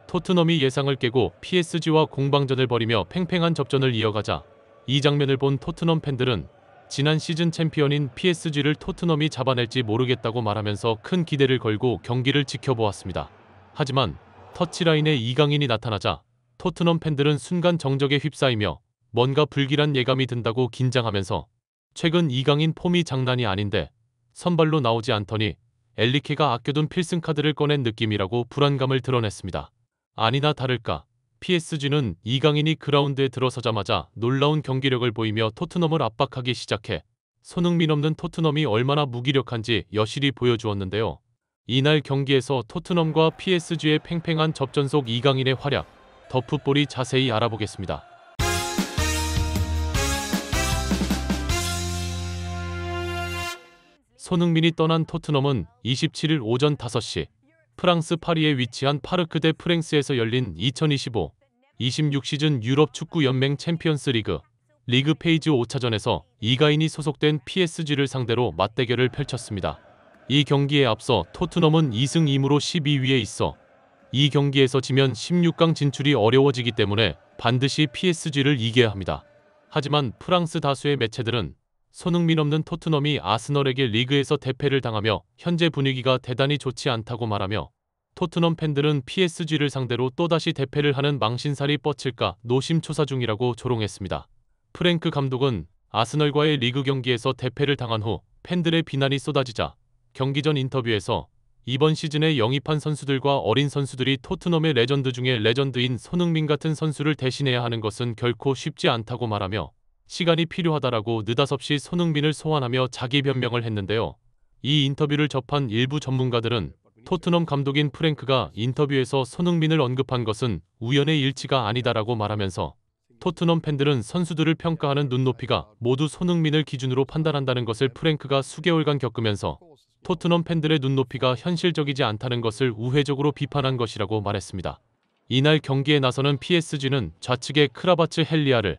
토트넘이 예상을 깨고 PSG와 공방전을 벌이며 팽팽한 접전을 이어가자 이 장면을 본 토트넘 팬들은 지난 시즌 챔피언인 PSG를 토트넘이 잡아낼지 모르겠다고 말하면서 큰 기대를 걸고 경기를 지켜보았습니다. 하지만 터치라인에 이강인이 나타나자 토트넘 팬들은 순간 정적에 휩싸이며 뭔가 불길한 예감이 든다고 긴장하면서 최근 이강인 폼이 장난이 아닌데 선발로 나오지 않더니 엘리케가 아껴둔 필승카드를 꺼낸 느낌이라고 불안감을 드러냈습니다. 아니나 다를까 PSG는 이강인이 그라운드에 들어서자마자 놀라운 경기력을 보이며 토트넘을 압박하기 시작해 손흥민 없는 토트넘이 얼마나 무기력한지 여실히 보여주었는데요. 이날 경기에서 토트넘과 PSG의 팽팽한 접전 속 이강인의 활약, 더 풋볼이 자세히 알아보겠습니다. 손흥민이 떠난 토트넘은 27일 오전 5시 프랑스 파리에 위치한 파르크 대 프랭스에서 열린 2025-26 시즌 유럽 축구 연맹 챔피언스 리그 페이지 5차전에서 이강인이 소속된 PSG를 상대로 맞대결을 펼쳤습니다. 이 경기에 앞서 토트넘은 2승 2무로 12위에 있어 이 경기에서 지면 16강 진출이 어려워지기 때문에 반드시 PSG를 이겨야 합니다. 하지만 프랑스 다수의 매체들은 손흥민 없는 토트넘이 아스널에게 리그에서 대패를 당하며 현재 분위기가 대단히 좋지 않다고 말하며 토트넘 팬들은 PSG를 상대로 또다시 대패를 하는 망신살이 뻗칠까 노심초사 중이라고 조롱했습니다. 프랭크 감독은 아스널과의 리그 경기에서 대패를 당한 후 팬들의 비난이 쏟아지자 경기 전 인터뷰에서 이번 시즌에 영입한 선수들과 어린 선수들이 토트넘의 레전드 중에 레전드인 손흥민 같은 선수를 대신해야 하는 것은 결코 쉽지 않다고 말하며 시간이 필요하다라고 느닷없이 손흥민을 소환하며 자기 변명을 했는데요. 이 인터뷰를 접한 일부 전문가들은 토트넘 감독인 프랭크가 인터뷰에서 손흥민을 언급한 것은 우연의 일치가 아니다라고 말하면서 토트넘 팬들은 선수들을 평가하는 눈높이가 모두 손흥민을 기준으로 판단한다는 것을 프랭크가 수개월간 겪으면서 토트넘 팬들의 눈높이가 현실적이지 않다는 것을 우회적으로 비판한 것이라고 말했습니다. 이날 경기에 나서는 PSG는 좌측에 크라바츠 헬리아를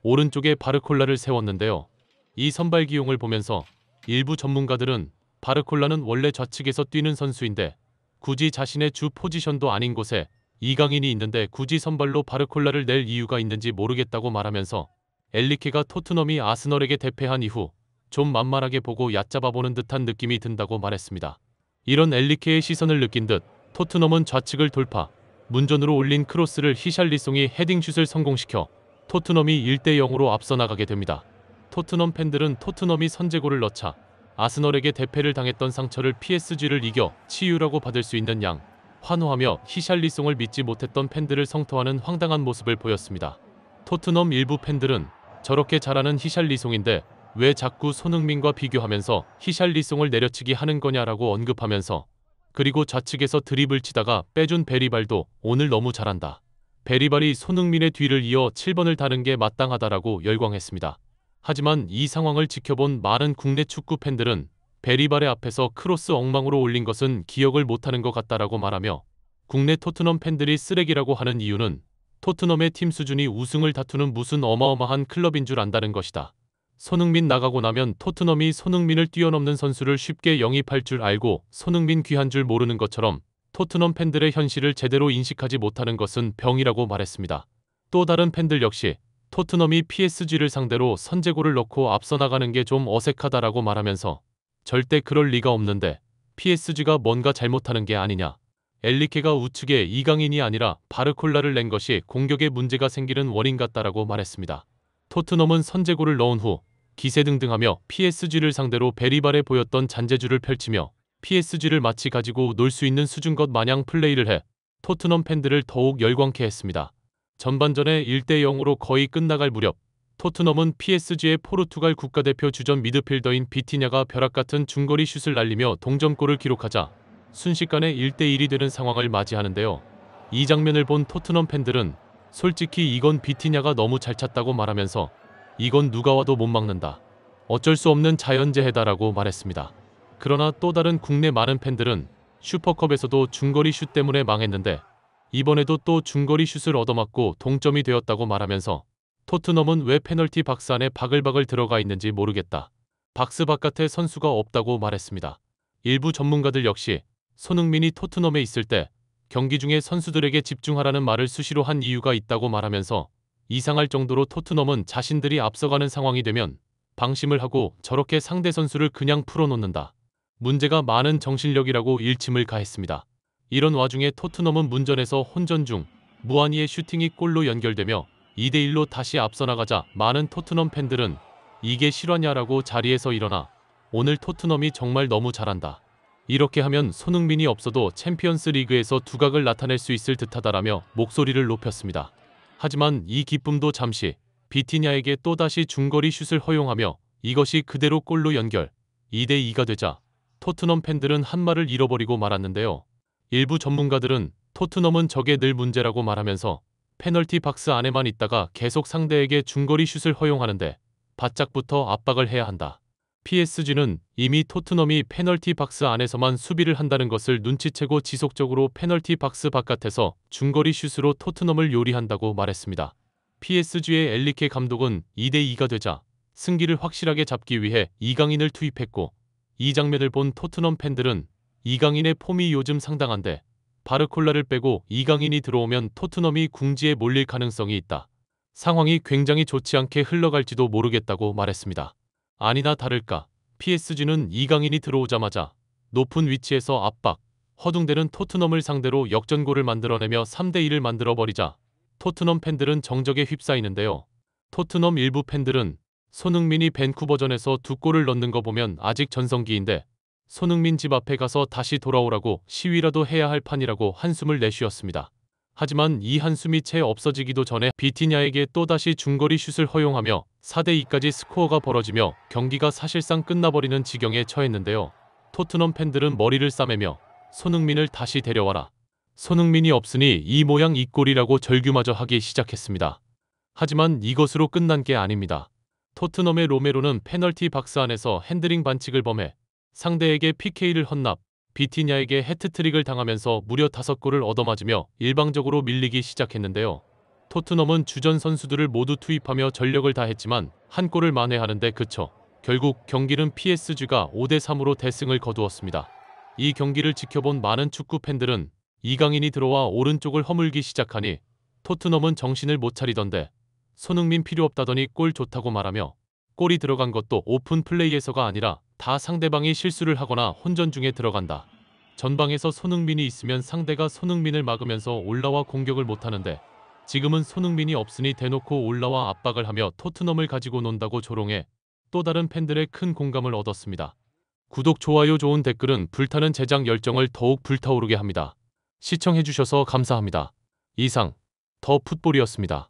오른쪽에 바르콜라를 세웠는데요. 이 선발 기용을 보면서 일부 전문가들은 바르콜라는 원래 좌측에서 뛰는 선수인데 굳이 자신의 주 포지션도 아닌 곳에 이강인이 있는데 굳이 선발로 바르콜라를 낼 이유가 있는지 모르겠다고 말하면서 엘리케가 토트넘이 아스널에게 대패한 이후 좀 만만하게 보고 얕잡아보는 듯한 느낌이 든다고 말했습니다. 이런 엘리케의 시선을 느낀 듯 토트넘은 좌측을 돌파, 문전으로 올린 크로스를 히샬리송이 헤딩슛을 성공시켜 토트넘이 1대0으로 앞서 나가게 됩니다. 토트넘 팬들은 토트넘이 선제골을 넣자 아스널에게 대패를 당했던 상처를 PSG를 이겨 치유라고 받을 수 있는 양 환호하며 히샬리송을 믿지 못했던 팬들을 성토하는 황당한 모습을 보였습니다. 토트넘 일부 팬들은 저렇게 잘하는 히샬리송인데 왜 자꾸 손흥민과 비교하면서 히샬리송을 내려치기 하는 거냐라고 언급하면서 그리고 좌측에서 드리블 치다가 빼준 베리발도 오늘 너무 잘한다. 베리발이 손흥민의 뒤를 이어 7번을 다는 게 마땅하다라고 열광했습니다. 하지만 이 상황을 지켜본 많은 국내 축구 팬들은 베리발의 앞에서 크로스 엉망으로 올린 것은 기억을 못하는 것 같다라고 말하며 국내 토트넘 팬들이 쓰레기라고 하는 이유는 토트넘의 팀 수준이 우승을 다투는 무슨 어마어마한 클럽인 줄 안다는 것이다. 손흥민 나가고 나면 토트넘이 손흥민을 뛰어넘는 선수를 쉽게 영입할 줄 알고 손흥민 귀한 줄 모르는 것처럼 토트넘 팬들의 현실을 제대로 인식하지 못하는 것은 병이라고 말했습니다. 또 다른 팬들 역시 토트넘이 PSG를 상대로 선제골을 넣고 앞서 나가는 게 좀 어색하다라고 말하면서 절대 그럴 리가 없는데 PSG가 뭔가 잘못하는 게 아니냐. 엘리케가 우측에 이강인이 아니라 바르콜라를 낸 것이 공격에 문제가 생기는 원인 같다라고 말했습니다. 토트넘은 선제골을 넣은 후 기세등등하며 PSG를 상대로 베리발에 보였던 잔재주를 펼치며 PSG를 마치 가지고 놀 수 있는 수준 것 마냥 플레이를 해 토트넘 팬들을 더욱 열광케 했습니다. 전반전에 1대0으로 거의 끝나갈 무렵 토트넘은 PSG의 포르투갈 국가대표 주전 미드필더인 비티냐가 벼락같은 중거리 슛을 날리며 동점골을 기록하자 순식간에 1대1이 되는 상황을 맞이하는데요. 이 장면을 본 토트넘 팬들은 솔직히 이건 비티냐가 너무 잘 찼다고 말하면서 이건 누가 와도 못 막는다. 어쩔 수 없는 자연재해다라고 말했습니다. 그러나 또 다른 국내 많은 팬들은 슈퍼컵에서도 중거리 슛 때문에 망했는데 이번에도 또 중거리 슛을 얻어맞고 동점이 되었다고 말하면서 토트넘은 왜 페널티 박스 안에 바글바글 들어가 있는지 모르겠다. 박스 바깥에 선수가 없다고 말했습니다. 일부 전문가들 역시 손흥민이 토트넘에 있을 때 경기 중에 선수들에게 집중하라는 말을 수시로 한 이유가 있다고 말하면서 이상할 정도로 토트넘은 자신들이 앞서가는 상황이 되면 방심을 하고 저렇게 상대 선수를 그냥 풀어놓는다. 문제가 많은 정신력이라고 일침을 가했습니다. 이런 와중에 토트넘은 문전에서 혼전 중 무아니의 슈팅이 골로 연결되며 2대1로 다시 앞서 나가자 많은 토트넘 팬들은 이게 실화냐라고 자리에서 일어나 오늘 토트넘이 정말 너무 잘한다. 이렇게 하면 손흥민이 없어도 챔피언스 리그에서 두각을 나타낼 수 있을 듯하다라며 목소리를 높였습니다. 하지만 이 기쁨도 잠시 비티냐에게 또다시 중거리 슛을 허용하며 이것이 그대로 골로 연결 2대2가 되자 토트넘 팬들은 한 말을 잃어버리고 말았는데요. 일부 전문가들은 토트넘은 저게 늘 문제라고 말하면서 페널티 박스 안에만 있다가 계속 상대에게 중거리 슛을 허용하는데 바짝부터 압박을 해야 한다. PSG는 이미 토트넘이 페널티 박스 안에서만 수비를 한다는 것을 눈치채고 지속적으로 페널티 박스 바깥에서 중거리 슛으로 토트넘을 요리한다고 말했습니다. PSG의 엘리케 감독은 2대2가 되자 승기를 확실하게 잡기 위해 이강인을 투입했고 이 장면을 본 토트넘 팬들은 이강인의 폼이 요즘 상당한데 바르콜라를 빼고 이강인이 들어오면 토트넘이 궁지에 몰릴 가능성이 있다. 상황이 굉장히 좋지 않게 흘러갈지도 모르겠다고 말했습니다. 아니나 다를까 PSG는 이강인이 들어오자마자 높은 위치에서 압박, 허둥대는 토트넘을 상대로 역전골을 만들어내며 3대1을 만들어버리자 토트넘 팬들은 정적에 휩싸이는데요. 토트넘 일부 팬들은 손흥민이 밴쿠버전에서 2골을 넣는 거 보면 아직 전성기인데 손흥민 집 앞에 가서 다시 돌아오라고 시위라도 해야 할 판이라고 한숨을 내쉬었습니다. 하지만 이 한숨이 채 없어지기도 전에 비티냐에게 또다시 중거리 슛을 허용하며 4대2까지 스코어가 벌어지며 경기가 사실상 끝나버리는 지경에 처했는데요. 토트넘 팬들은 머리를 싸매며 손흥민을 다시 데려와라. 손흥민이 없으니 이 모양 이 꼴이라고 절규마저 하기 시작했습니다. 하지만 이것으로 끝난 게 아닙니다. 토트넘의 로메로는 페널티 박스 안에서 핸드링 반칙을 범해 상대에게 PK를 헌납, 비티냐에게 해트트릭을 당하면서 무려 5골을 얻어맞으며 일방적으로 밀리기 시작했는데요. 토트넘은 주전 선수들을 모두 투입하며 전력을 다했지만 한 골을 만회하는데 그쳐 결국 경기는 PSG가 5대3으로 대승을 거두었습니다. 이 경기를 지켜본 많은 축구 팬들은 이강인이 들어와 오른쪽을 허물기 시작하니 토트넘은 정신을 못 차리던데 손흥민 필요 없다더니 골 좋다고 말하며 골이 들어간 것도 오픈 플레이에서가 아니라 다 상대방이 실수를 하거나 혼전 중에 들어간다. 전방에서 손흥민이 있으면 상대가 손흥민을 막으면서 올라와 공격을 못하는데 지금은 손흥민이 없으니 대놓고 올라와 압박을 하며 토트넘을 가지고 논다고 조롱해 또 다른 팬들의 큰 공감을 얻었습니다. 구독, 좋아요, 좋은 댓글은 불타는 제작 열정을 더욱 불타오르게 합니다. 시청해주셔서 감사합니다. 이상 더 풋볼이었습니다.